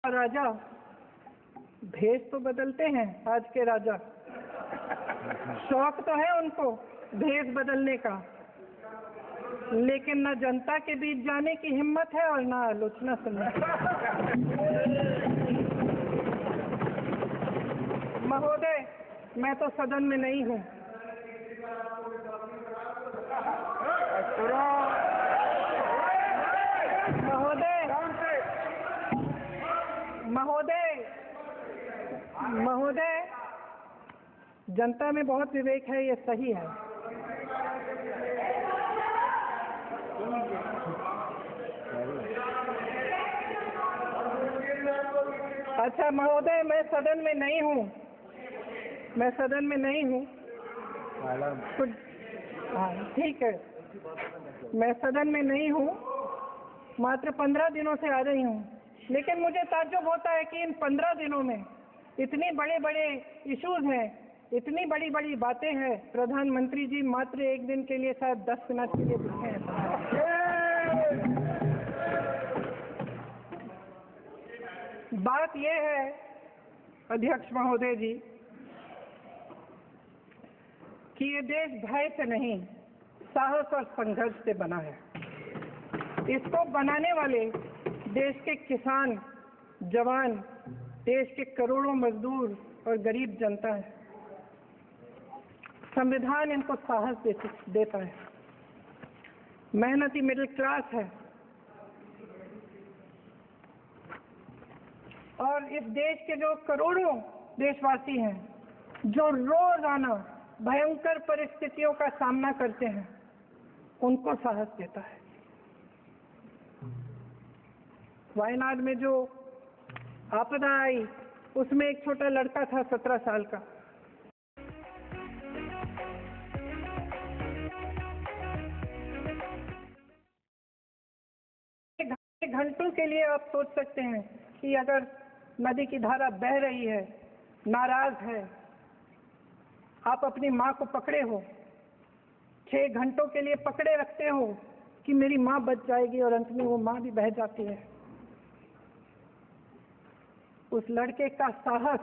राजा भेष तो बदलते हैं आज के राजा, शौक तो है उनको भेष बदलने का, लेकिन न जनता के बीच जाने की हिम्मत है और न आलोचना सुनने की। महोदय, मैं तो सदन में नहीं हूँ। महोदय, जनता में बहुत विवेक है, ये सही है। अच्छा महोदय, मैं सदन में नहीं हूँ, हाँ ठीक है, मैं सदन में नहीं हूँ, मात्र 15 दिनों से आ रही हूँ, लेकिन मुझे ताज्जुब होता है कि इन 15 दिनों में इतनी बड़े इश्यूज हैं, इतनी बड़ी बातें हैं। प्रधानमंत्री जी मात्र एक दिन के लिए शायद 10 मिनट के लिए दिखे हैं। बात यह है अध्यक्ष महोदय जी कि ये देश भय से नहीं, साहस और संघर्ष से बना है। इसको बनाने वाले देश के किसान, जवान, देश के करोड़ों मजदूर और गरीब जनता है। संविधान इनको साहस देता है। मेहनती मिडिल क्लास है और इस देश के जो करोड़ों देशवासी हैं, जो रोजाना भयंकर परिस्थितियों का सामना करते हैं, उनको साहस देता है। वायनाड में जो आपदा आई, उसमें एक छोटा लड़का था 17 साल का। घंटों के लिए आप सोच सकते हैं कि अगर नदी की धारा बह रही है, नाराज है, आप अपनी माँ को पकड़े हो, 6 घंटों के लिए पकड़े रखते हो कि मेरी माँ बच जाएगी, और अंत में वो माँ भी बह जाती है। उस लड़के का साहस,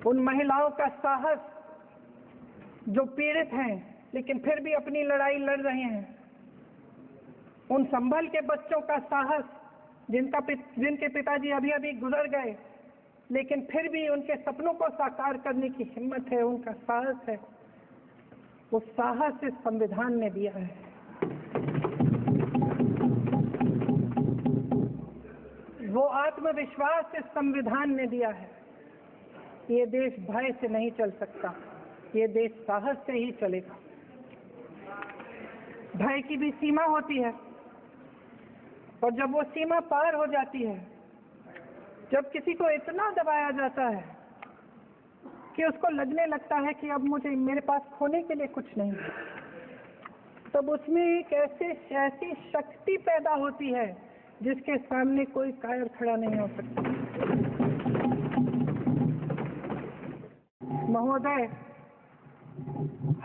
उन महिलाओं का साहस जो पीड़ित हैं लेकिन फिर भी अपनी लड़ाई लड़ रहे हैं, उन संभल के बच्चों का साहस जिनके पिताजी अभी गुजर गए, लेकिन फिर भी उनके सपनों को साकार करने की हिम्मत है, उनका साहस है, वो साहस इस संविधान ने दिया है। वो आत्मविश्वास इस संविधान ने दिया है। ये देश भय से नहीं चल सकता, ये देश साहस से ही चलेगा। भय की भी सीमा होती है, और जब वो सीमा पार हो जाती है, जब किसी को इतना दबाया जाता है कि उसको लगने लगता है कि अब मेरे पास खोने के लिए कुछ नहीं है, तब उसमें एक ऐसी शक्ति पैदा होती है जिसके सामने कोई कायर खड़ा नहीं हो सकता। महोदय,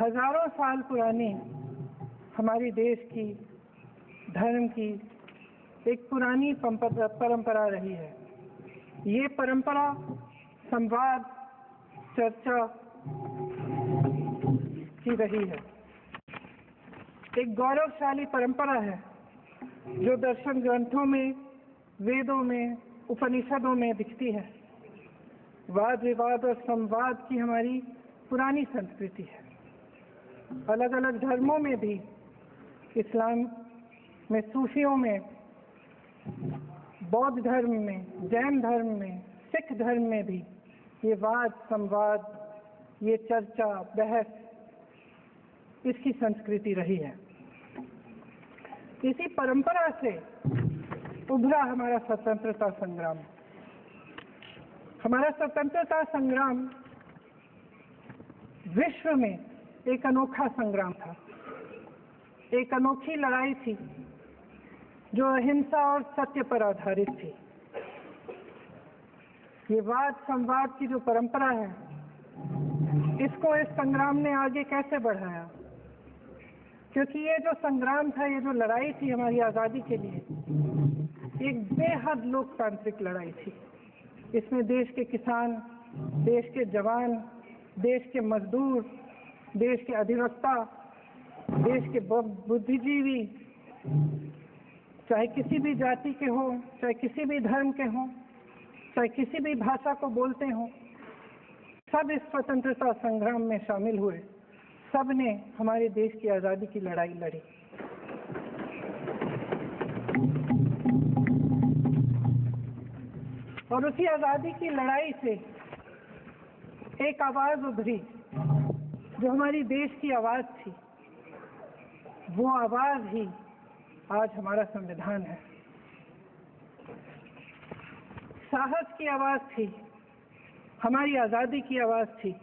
हजारों साल पुरानी हमारी देश की, धर्म की एक पुरानी परंपरा रही है। ये परंपरा संवाद, चर्चा की रही है। एक गौरवशाली परंपरा है जो दर्शन ग्रंथों में, वेदों में, उपनिषदों में दिखती है। वाद विवाद और संवाद की हमारी पुरानी संस्कृति है। अलग अलग धर्मों में भी, इस्लाम में, सूफियों में, बौद्ध धर्म में, जैन धर्म में, सिख धर्म में भी ये वाद संवाद, ये चर्चा बहस, इसकी संस्कृति रही है। इसी परंपरा से उभरा हमारा स्वतंत्रता संग्राम। हमारा स्वतंत्रता संग्राम विश्व में एक अनोखा संग्राम था, एक अनोखी लड़ाई थी जो अहिंसा और सत्य पर आधारित थी। ये वाद संवाद की जो परंपरा है, इसको इस संग्राम ने आगे कैसे बढ़ाया? क्योंकि ये जो संग्राम था, ये जो लड़ाई थी हमारी आज़ादी के लिए, एक बेहद लोकतांत्रिक लड़ाई थी। इसमें देश के किसान, देश के जवान, देश के मजदूर, देश के अधिवक्ता, देश के बुद्धिजीवी, चाहे किसी भी जाति के हों, चाहे किसी भी धर्म के हों, चाहे किसी भी भाषा को बोलते हों, सब इस स्वतंत्रता संग्राम में शामिल हुए। सब ने हमारे देश की आज़ादी की लड़ाई लड़ी। और उसी आज़ादी की लड़ाई से एक आवाज़ उभरी जो हमारी देश की आवाज़ थी। वो आवाज़ ही आज हमारा संविधान है। साहस की आवाज़ थी, हमारी आज़ादी की आवाज़ थी,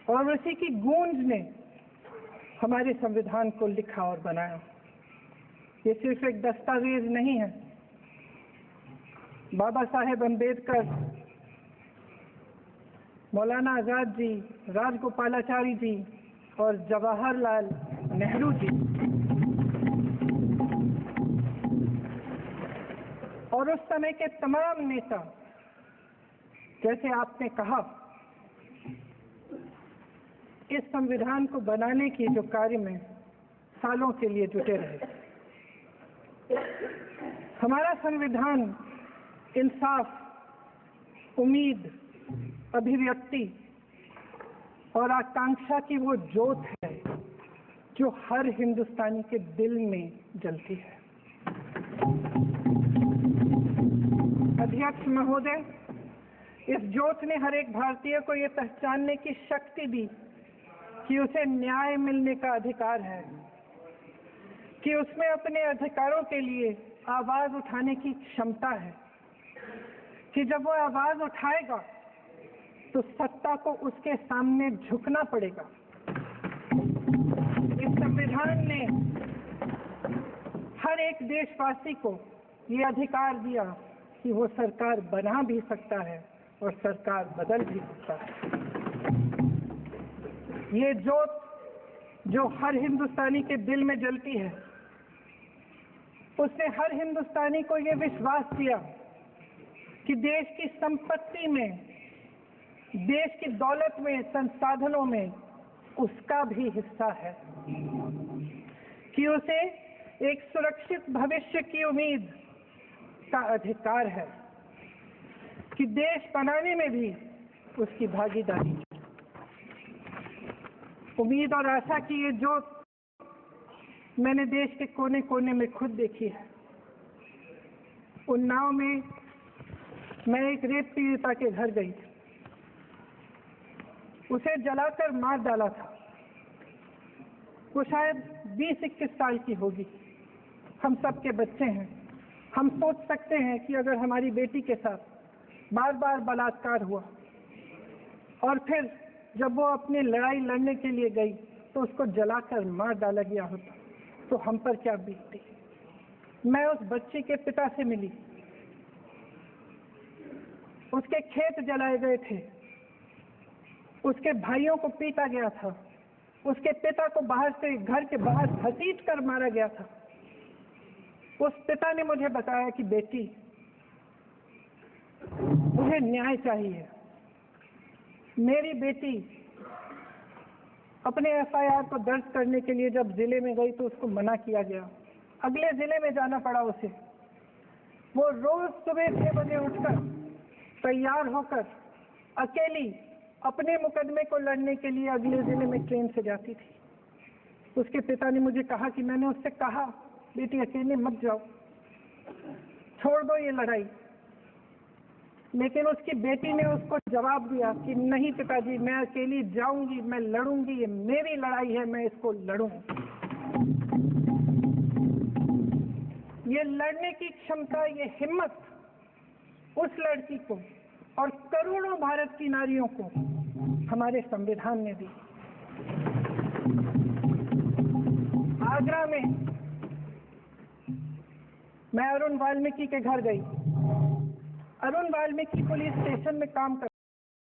और उसी की गूंज ने हमारे संविधान को लिखा और बनाया। ये सिर्फ एक दस्तावेज नहीं है। बाबा साहेब अम्बेडकर, मौलाना आज़ाद जी, राजगोपालाचारी जी और जवाहरलाल नेहरू जी और उस समय के तमाम नेता, जैसे आपने कहा, इस संविधान को बनाने की जो कार्य में सालों के लिए जुटे रहे। हमारा संविधान इंसाफ, उम्मीद, अभिव्यक्ति और आकांक्षा की वो ज्योत है जो हर हिंदुस्तानी के दिल में जलती है। अध्यक्ष महोदय, इस ज्योत ने हर एक भारतीय को ये पहचानने की शक्ति दी कि उसे न्याय मिलने का अधिकार है, कि उसमें अपने अधिकारों के लिए आवाज उठाने की क्षमता है, कि जब वो आवाज उठाएगा तो सत्ता को उसके सामने झुकना पड़ेगा। इस संविधान ने हर एक देशवासी को ये अधिकार दिया कि वो सरकार बना भी सकता है और सरकार बदल भी सकता है। ये ज्योत जो हर हिंदुस्तानी के दिल में जलती है, उसने हर हिंदुस्तानी को ये विश्वास दिया कि देश की संपत्ति में, देश की दौलत में, संसाधनों में उसका भी हिस्सा है, कि उसे एक सुरक्षित भविष्य की उम्मीद का अधिकार है, कि देश बनाने में भी उसकी भागीदारी। उम्मीद और आशा की ये ज्योत मैंने देश के कोने कोने में खुद देखी है। उन्नाव में मैं एक रेप पीड़िता के घर गई, उसे जलाकर मार डाला था। वो शायद 20-21 साल की होगी। हम सब के बच्चे हैं। हम सोच सकते हैं कि अगर हमारी बेटी के साथ बार बार बलात्कार हुआ और फिर जब वो अपनी लड़ाई लड़ने के लिए गई तो उसको जलाकर मार डाला गया होता तो हम पर क्या बीतती। मैं उस बच्ची के पिता से मिली। उसके खेत जलाए गए थे, उसके भाइयों को पीटा गया था, उसके पिता को बाहर से, घर के बाहर घसीट कर मारा गया था। उस पिता ने मुझे बताया कि बेटी, मुझे न्याय चाहिए। मेरी बेटी अपने एफआईआर को दर्ज करने के लिए जब जिले में गई तो उसको मना किया गया। अगले जिले में जाना पड़ा उसे। वो रोज सुबह 6 बजे उठकर तैयार होकर अकेली अपने मुकदमे को लड़ने के लिए अगले जिले में ट्रेन से जाती थी। उसके पिता ने मुझे कहा कि मैंने उससे कहा, बेटी अकेले मत जाओ, छोड़ दो ये लड़ाई। लेकिन उसकी बेटी ने उसको जवाब दिया कि नहीं पिताजी, मैं अकेली जाऊंगी, मैं लड़ूंगी, ये मेरी लड़ाई है, मैं इसको लड़ूंगी। ये लड़ने की क्षमता, ये हिम्मत उस लड़की को और करोड़ों भारत की नारियों को हमारे संविधान ने दी। आगरा में मैं अरुण वाल्मीकि के घर गई। अरुण वाल्मीकि पुलिस स्टेशन में काम कर